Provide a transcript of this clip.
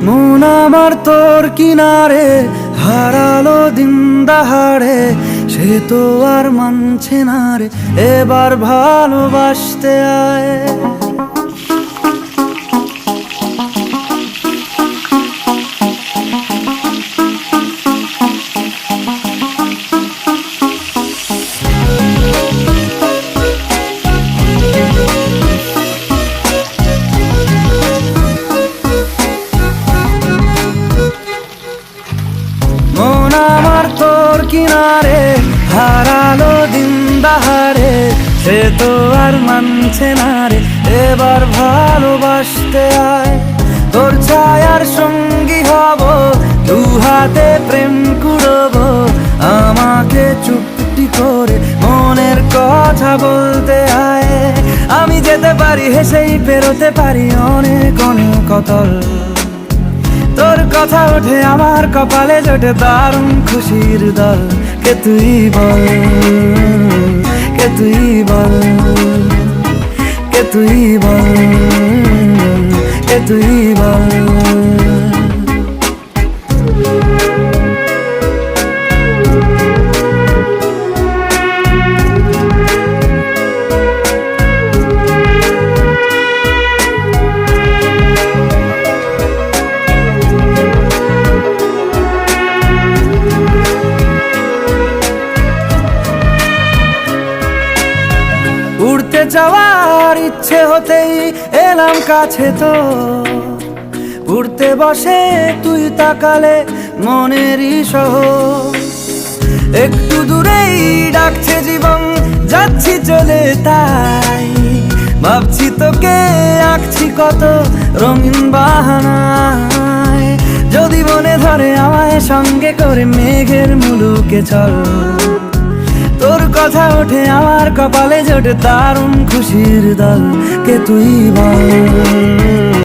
মন আমার তোর কিনারে হারালো দিন দাহাড়ে, সে তো আর মানছে না রে, এবার ভালোবাসতে আয়। মন আমার তোর কিনারে হারালো দিন দাহাড়ে, সে তো আর মানছে না রে, এবার ভালোবাসতে আয়। তোর ছায়ার সঙ্গী হব, দু হাতে প্রেম কুড়ব, আমাকে চুপটি করে মনের কথা বলতে আয়। আমি যেতে পারি হেসেই পেরোতে পারি অনেক অনেক অতল, তোর কথা ওঠে আমার কপালে জোটে দারুণ খুশির দল। কে তুই বল, কে তুই বল, কে তুই বল, কে তুই বল। উড়তে যাওয়ার ইচ্ছে হতেই এলাম কাছে তো, উড়তে বসে তুই তাকালে মনেরই শহর। একটু দূরেই ডাকছে জীবন, যাচ্ছি চলে তাই ভাবছি তোকে আঁকছি কত রঙিন বাহানায়। যদি মনে ধরে আমায় সঙ্গে করে মেঘের মুলুকে চল, তোর কথা ওঠে আমার কপালে জোটে দারুণ খুশির দল। কে তুই বল।